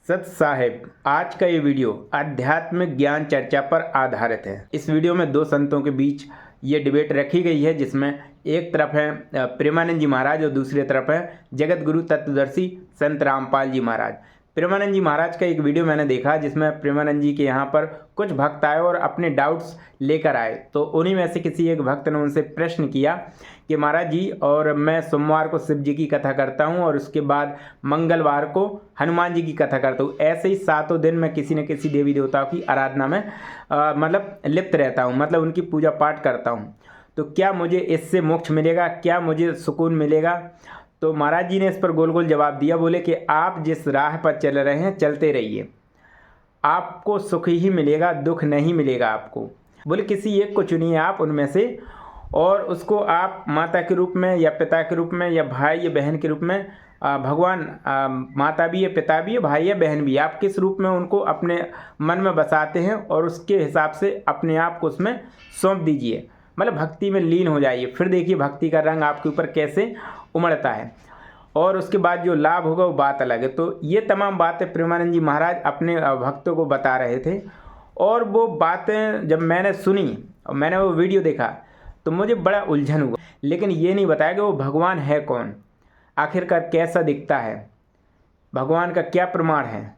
सत साहेब, आज का ये वीडियो आध्यात्मिक ज्ञान चर्चा पर आधारित है। इस वीडियो में दो संतों के बीच ये डिबेट रखी गई है, जिसमें एक तरफ है प्रेमानंद जी महाराज और दूसरी तरफ है जगत गुरु तत्वदर्शी संत रामपाल जी महाराज। प्रेमानंद जी महाराज का एक वीडियो मैंने देखा जिसमें प्रेमानंद जी के यहाँ पर कुछ भक्त आए और अपने डाउट्स लेकर आए। तो उन्हीं में से किसी एक भक्त ने उनसे प्रश्न किया कि महाराज जी, और मैं सोमवार को शिव जी की कथा करता हूँ और उसके बाद मंगलवार को हनुमान जी की कथा करता हूँ, ऐसे ही सातों दिन मैं किसी न किसी देवी देवताओं की आराधना में मतलब लिप्त रहता हूँ, मतलब उनकी पूजा पाठ करता हूँ। तो क्या मुझे इससे मोक्ष मिलेगा, क्या मुझे सुकून मिलेगा? तो महाराज जी ने इस पर गोल गोल जवाब दिया। बोले कि आप जिस राह पर चल रहे हैं चलते रहिए, आपको सुख ही मिलेगा, दुख नहीं मिलेगा आपको। बोले किसी एक को चुनिए आप उनमें से, और उसको आप माता के रूप में या पिता के रूप में या भाई या बहन के रूप में, भगवान माता भी है, पिता भी है, भाई है, बहन भी है, आप किस रूप में उनको अपने मन में बसाते हैं और उसके हिसाब से अपने आप को उसमें सौंप दीजिए, मतलब भक्ति में लीन हो जाइए। फिर देखिए भक्ति का रंग आपके ऊपर कैसे उमड़ता है, और उसके बाद जो लाभ होगा वो बात अलग है। तो ये तमाम बातें प्रेमानंद जी महाराज अपने भक्तों को बता रहे थे, और वो बातें जब मैंने सुनी और मैंने वो वीडियो देखा तो मुझे बड़ा उलझन हुआ। लेकिन ये नहीं बताया कि वो भगवान है कौन, आखिरकार कैसा दिखता है, भगवान का क्या प्रमाण है,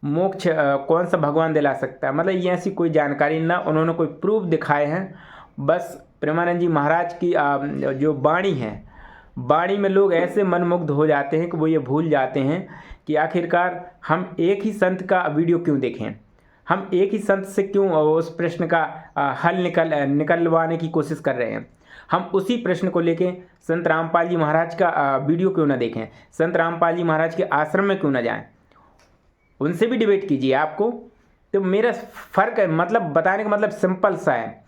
मोक्ष कौन सा भगवान दिला सकता है, मतलब ये ऐसी कोई जानकारी ना उन्होंने कोई प्रूफ दिखाए हैं। बस प्रेमानंद जी महाराज की जो वाणी है, वाणी में लोग ऐसे मनमुग्ध हो जाते हैं कि वो ये भूल जाते हैं कि आखिरकार हम एक ही संत का वीडियो क्यों देखें, हम एक ही संत से क्यों उस प्रश्न का हल निकलवाने की कोशिश कर रहे हैं। हम उसी प्रश्न को लेके संत रामपाल जी महाराज का वीडियो क्यों ना देखें, संत रामपाल जी महाराज के आश्रम में क्यों ना जाएं, उनसे भी डिबेट कीजिए आपको। तो मेरा फ़र्क है, मतलब बताने का मतलब सिंपल सा है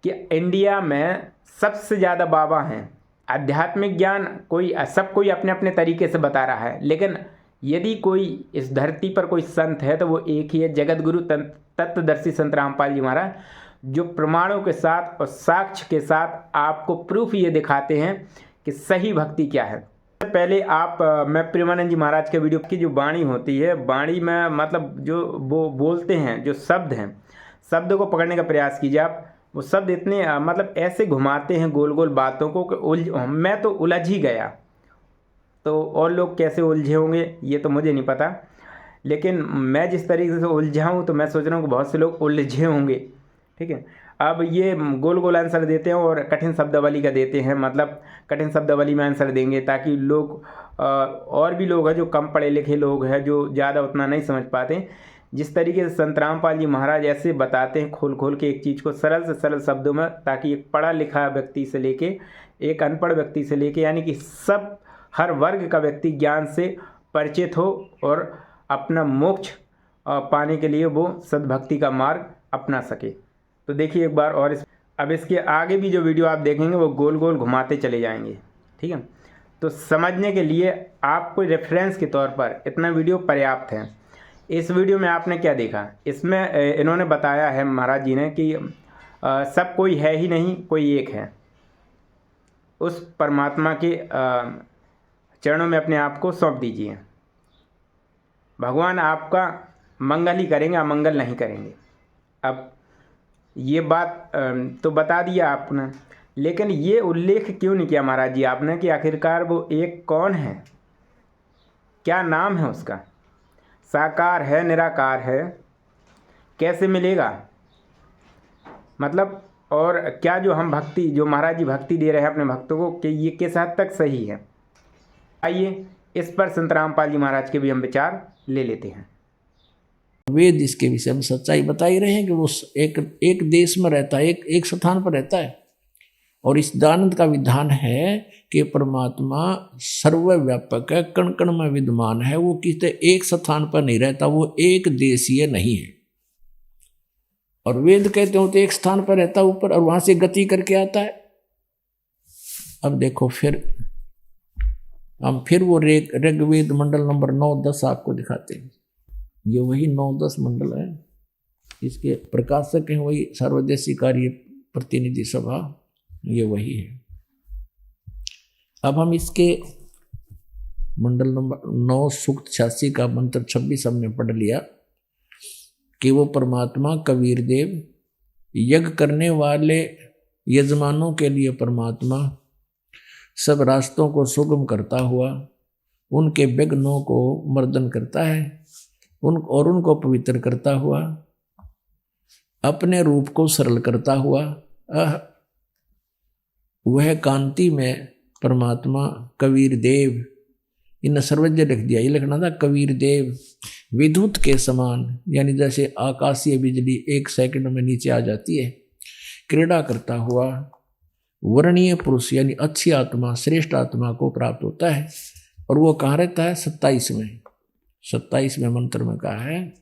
कि इंडिया में सबसे ज़्यादा बाबा हैं, आध्यात्मिक ज्ञान कोई अपने अपने तरीके से बता रहा है, लेकिन यदि कोई इस धरती पर कोई संत है तो वो एक ही है, जगत गुरु तत्वदर्शी संत रामपाल जी महाराज, जो प्रमाणों के साथ और साक्ष्य के साथ आपको प्रूफ ये दिखाते हैं कि सही भक्ति क्या है। पहले मैं प्रेमानंद जी महाराज के वीडियो की जो वाणी होती है, वाणी में मतलब जो वो बोलते हैं, जो शब्द हैं, शब्द को पकड़ने का प्रयास कीजिए आप। वो शब्द इतने मतलब ऐसे घुमाते हैं गोल गोल बातों को कि मैं तो उलझ ही गया। तो और लोग कैसे उलझे होंगे ये तो मुझे नहीं पता, लेकिन मैं जिस तरीके से उलझा हूँ तो मैं सोच रहा हूँ कि बहुत से लोग उलझे होंगे। ठीक है, अब ये गोल गोल आंसर देते हैं और कठिन शब्दावली का देते हैं, मतलब कठिन शब्दावली में आंसर देंगे ताकि लोग और भी लोग हैं जो कम पढ़े लिखे लोग हैं, जो ज़्यादा उतना नहीं समझ पाते। जिस तरीके से संत रामपाल जी महाराज ऐसे बताते हैं खोल खोल के एक चीज़ को सरल से सरल शब्दों में, ताकि एक पढ़ा लिखा व्यक्ति से लेके एक अनपढ़ व्यक्ति से लेके यानी कि सब हर वर्ग का व्यक्ति ज्ञान से परिचित हो और अपना मोक्ष पाने के लिए वो सद्भक्ति का मार्ग अपना सके। तो देखिए एक बार और अब इसके आगे भी जो वीडियो आप देखेंगे वो गोल गोल घुमाते चले जाएंगे। ठीक है, तो समझने के लिए आपको रेफरेंस के तौर पर इतना वीडियो पर्याप्त है। इस वीडियो में आपने क्या देखा, इसमें इन्होंने बताया है महाराज जी ने कि सब कोई है ही नहीं, कोई एक है। उस परमात्मा के चरणों में अपने आप को सौंप दीजिए, भगवान आपका मंगल ही करेंगे, अमंगल नहीं करेंगे। अब ये बात तो बता दिया आपने, लेकिन ये उल्लेख क्यों नहीं किया महाराज जी आपने कि आखिरकार वो एक कौन है, क्या नाम है उसका, साकार है निराकार है, कैसे मिलेगा, मतलब और क्या जो हम भक्ति जो महाराज जी भक्ति दे रहे हैं अपने भक्तों को कि ये किस हद तक सही है। आइए इस पर संत रामपाल जी महाराज के भी हम विचार ले लेते हैं। वेद इसके विषय में सच्चाई बता ही रहे हैं कि वो एक देश में रहता है, एक स्थान पर रहता है, और इस दानंद का विधान है कि परमात्मा सर्वव्यापक है, कण कण में विद्यमान है, वो किसी एक स्थान पर नहीं रहता, वो एक देशीय नहीं है। और वेद कहते हो तो एक स्थान पर रहता ऊपर और वहां से गति करके आता है। अब देखो हम फिर वो ऋग्वेद मंडल नंबर 9-10 आपको दिखाते हैं। ये वही 9-10 मंडल है, इसके प्रकाशक हैं वही सर्वदेशी कार्य प्रतिनिधि सभा, ये वही है। अब हम इसके मंडल नंबर 9 सूक्त 86 का मंत्र 26 हमने पढ़ लिया कि वो परमात्मा कबीर देव यज्ञ करने वाले यजमानों के लिए परमात्मा सब रास्तों को सुगम करता हुआ उनके विघ्नों को मर्दन करता है उनको पवित्र करता हुआ अपने रूप को सरल करता हुआ वह कांति में परमात्मा कबीर देव, इन सर्वज्ञ लिख दिया, ये लिखना था कबीर देव विद्युत के समान, यानी जैसे आकाशीय बिजली 1 सेकंड में नीचे आ जाती है, क्रीड़ा करता हुआ वर्णीय पुरुष यानी अच्छी आत्मा श्रेष्ठ आत्मा को प्राप्त होता है। और वो कहाँ रहता है? 27वें मंत्र में कहा है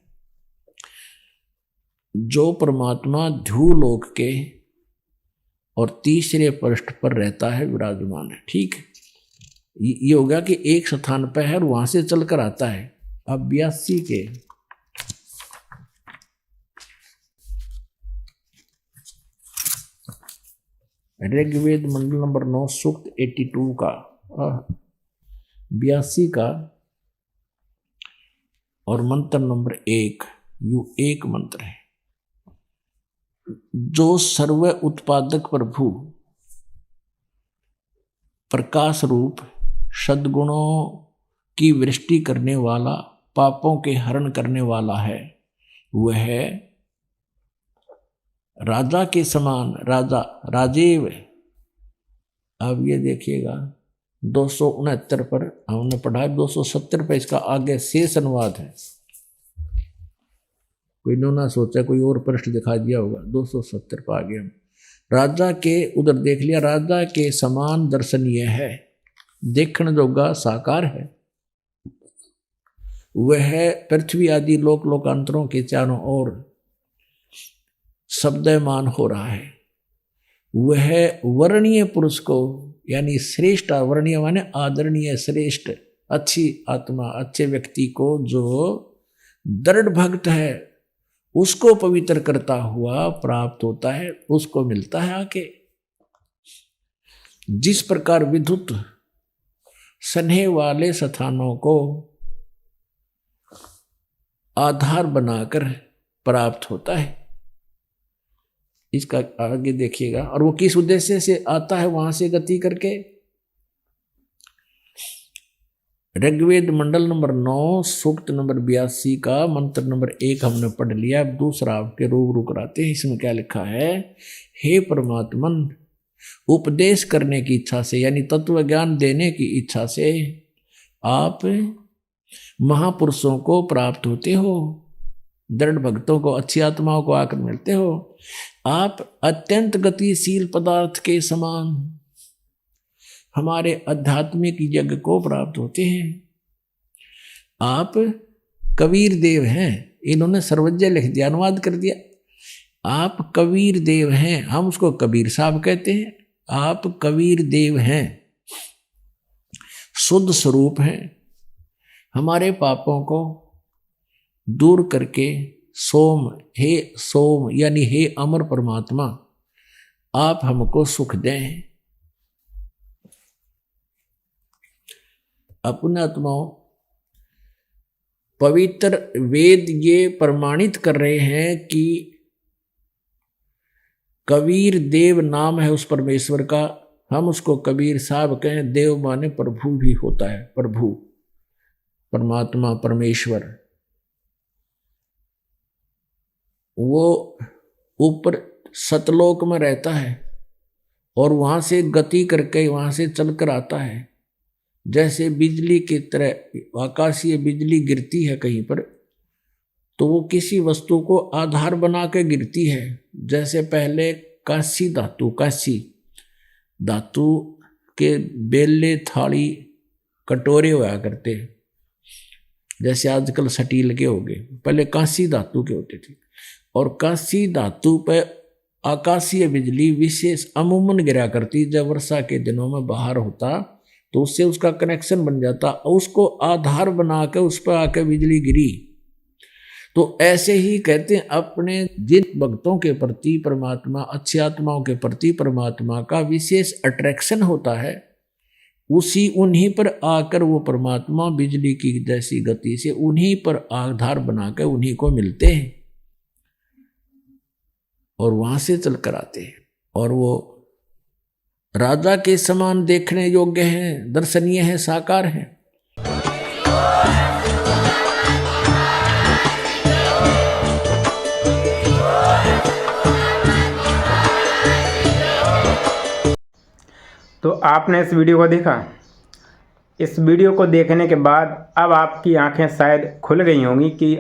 जो परमात्मा ध्रुवलोक के और तीसरे पृष्ठ पर रहता है, विराजमान है। ठीक, ये हो गया कि एक स्थान पर है और वहां से चलकर आता है। अब 82 के ऋग्वेद मंडल नंबर 9 सूक्त 82 का 82 का और मंत्र नंबर 1, यू एक मंत्र है। जो सर्व उत्पादक प्रभु प्रकाश रूप सद्गुणों की वृष्टि करने वाला पापों के हरण करने वाला है, वह राजा के समान राजेव। अब ये देखिएगा 269 पर हमने पढ़ा, 270 पर इसका आगे शेष अनुवाद है। कोई ना सोचा कोई और पृष्ठ दिखा दिया होगा, 270 पर आ गया। राजा के उधर देख लिया, राजा के समान दर्शनीय है, देखण जोगा साकार है, वह पृथ्वी आदि लोकांतरों के चारों ओर शब्दमान हो रहा है। वह वर्णीय पुरुष को यानी श्रेष्ठ, वर्णीय माने आदरणीय, श्रेष्ठ, अच्छी आत्मा, अच्छे व्यक्ति को जो दृढ़ भक्त है उसको पवित्र करता हुआ प्राप्त होता है, उसको मिलता है आके। जिस प्रकार विद्युत स्नेह वाले स्थानों को आधार बनाकर प्राप्त होता है, इसका आगे देखिएगा। और वो किस उद्देश्य से आता है वहां से गति करके? ऋग्वेद मंडल नंबर 9 सूक्त नंबर 82 का मंत्र नंबर 1 हमने पढ़ लिया। अब दूसरा आपके रूबरू कराते हैं। इसमें क्या लिखा है? हे परमात्मन, उपदेश करने की इच्छा से यानी तत्व ज्ञान देने की इच्छा से आप महापुरुषों को प्राप्त होते हो, दृढ़ भक्तों को, अच्छी आत्माओं को आकर मिलते हो। आप अत्यंत गतिशील पदार्थ के समान हमारे आध्यात्मिक यज्ञ को प्राप्त होते हैं। आप कबीर देव हैं, इन्होंने सर्वज्ञ लिख दिया, अनुवाद कर दिया। आप कबीर देव हैं, हम उसको कबीर साहब कहते हैं। आप कबीर देव हैं, शुद्ध स्वरूप हैं, हमारे पापों को दूर करके सोम यानी हे अमर परमात्मा, आप हमको सुख दें। अपने आत्माओं, पवित्र वेद ये प्रमाणित कर रहे हैं कि कबीर देव नाम है उस परमेश्वर का, हम उसको कबीर साहब कहें। देव माने प्रभु भी होता है, प्रभु, परमात्मा, परमेश्वर। वो ऊपर सतलोक में रहता है और वहां से गति करके वहां से चलकर आता है। जैसे बिजली की तरह आकाशीय बिजली गिरती है कहीं पर, तो वो किसी वस्तु को आधार बना के गिरती है। जैसे पहले कांसी धातु के बेले, थाली, कटोरे हुआ करते, जैसे आजकल स्टील के हो गए, पहले कांसी धातु के होते थे। और कांसी धातु पर आकाशीय बिजली विशेष अमूमन गिरा करती। जब वर्षा के दिनों में बाहर होता तो उससे उसका कनेक्शन बन जाता, उसको आधार बना के उस पर आके बिजली गिरी। तो ऐसे ही कहते हैं अपने जिन भक्तों के प्रति परमात्मा, अच्छी आत्माओं के प्रति परमात्मा का विशेष अट्रैक्शन होता है, उसी उन्हीं पर आकर वो परमात्मा बिजली की जैसी गति से उन्हीं पर आधार बनाकर उन्हीं को मिलते हैं और वहां से चल कर आते हैं। और वो राजा के समान देखने योग्य हैं, दर्शनीय हैं, साकार हैं। तो आपने इस वीडियो को देखा। इस वीडियो को देखने के बाद अब आपकी आंखें शायद खुल गई होंगी कि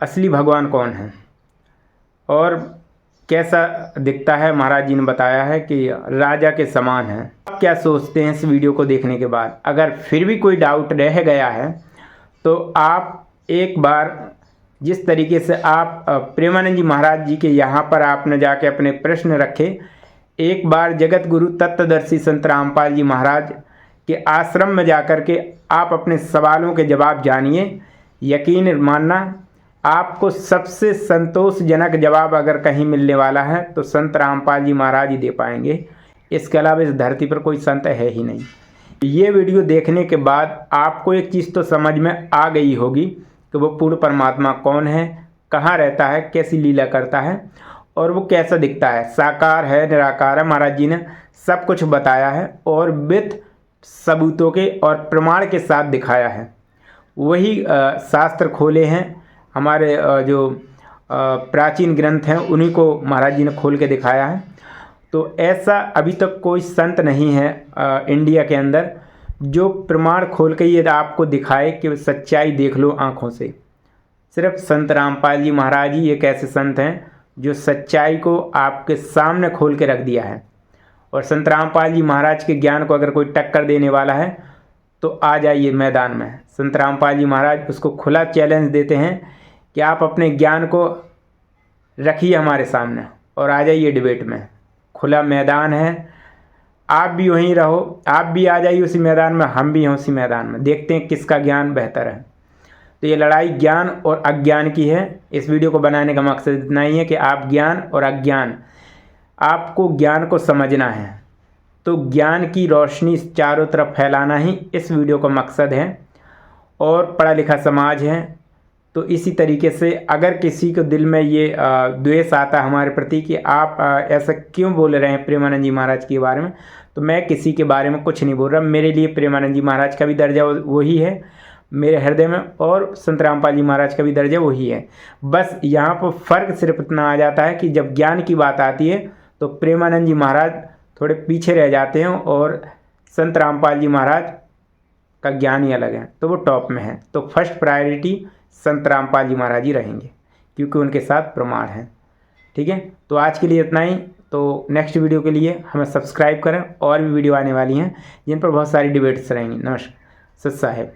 असली भगवान कौन है और कैसा दिखता है। महाराज जी ने बताया है कि राजा के समान है। आप क्या सोचते हैं इस वीडियो को देखने के बाद? अगर फिर भी कोई डाउट रह गया है तो आप एक बार जिस तरीके से आप प्रेमानंद जी महाराज जी के यहाँ पर आपने जाके अपने प्रश्न रखे, एक बार जगत गुरु तत्वदर्शी संत रामपाल जी महाराज के आश्रम में जाकर के आप अपने सवालों के जवाब जानिए। यकीन मानना, आपको सबसे संतोषजनक जवाब अगर कहीं मिलने वाला है तो संत रामपाल जी महाराज ही दे पाएंगे। इसके अलावा इस धरती पर कोई संत है ही नहीं। ये वीडियो देखने के बाद आपको एक चीज़ तो समझ में आ गई होगी कि वो पूर्ण परमात्मा कौन है, कहाँ रहता है, कैसी लीला करता है और वो कैसा दिखता है। साकार है, निराकार है। महाराज जी ने सब कुछ बताया है और विथ सबूतों के और प्रमाण के साथ दिखाया है। वही शास्त्र खोले हैं, हमारे जो प्राचीन ग्रंथ हैं उन्हीं को महाराज जी ने खोल के दिखाया है। तो ऐसा अभी तक कोई संत नहीं है इंडिया के अंदर जो प्रमाण खोल के ये आपको दिखाए कि सच्चाई देख लो आँखों से। सिर्फ संत रामपाल जी महाराज ही एक ऐसे संत हैं जो सच्चाई को आपके सामने खोल के रख दिया है। और संत रामपाल जी महाराज के ज्ञान को अगर कोई टक्कर देने वाला है तो आ जाइए मैदान में। संत रामपाल जी महाराज उसको खुला चैलेंज देते हैं कि आप अपने ज्ञान को रखिए हमारे सामने और आ जाइए डिबेट में। खुला मैदान है, आप भी वहीं रहो, आप भी आ जाइए उसी मैदान में, हम भी हैं उसी मैदान में। देखते हैं किसका ज्ञान बेहतर है। तो ये लड़ाई ज्ञान और अज्ञान की है। इस वीडियो को बनाने का मकसद इतना ही है कि आप ज्ञान और अज्ञान, आपको ज्ञान को समझना है तो ज्ञान की रोशनी चारों तरफ फैलाना ही इस वीडियो का मकसद है। और पढ़ा लिखा समाज है तो इसी तरीके से अगर किसी को दिल में ये द्वेष आता हमारे प्रति कि आप ऐसा क्यों बोल रहे हैं प्रेमानंद जी महाराज के बारे में, तो मैं किसी के बारे में कुछ नहीं बोल रहा। मेरे लिए प्रेमानंद जी महाराज का भी दर्जा वही है मेरे हृदय में और संत रामपाल जी महाराज का भी दर्जा वही है। बस यहाँ पर फ़र्क सिर्फ इतना आ जाता है कि जब ज्ञान की बात आती है तो प्रेमानंद जी महाराज थोड़े पीछे रह जाते हैं और संत रामपाल जी महाराज का ज्ञान ही अलग है, तो वो टॉप में है। तो फर्स्ट प्रायोरिटी संत रामपाल जी महाराज ही रहेंगे क्योंकि उनके साथ प्रमाण है। ठीक है, तो आज के लिए इतना ही। तो नेक्स्ट वीडियो के लिए हमें सब्सक्राइब करें, और भी वीडियो आने वाली हैं जिन पर बहुत सारी डिबेट्स रहेंगी। नमस्कार, सत साहेब।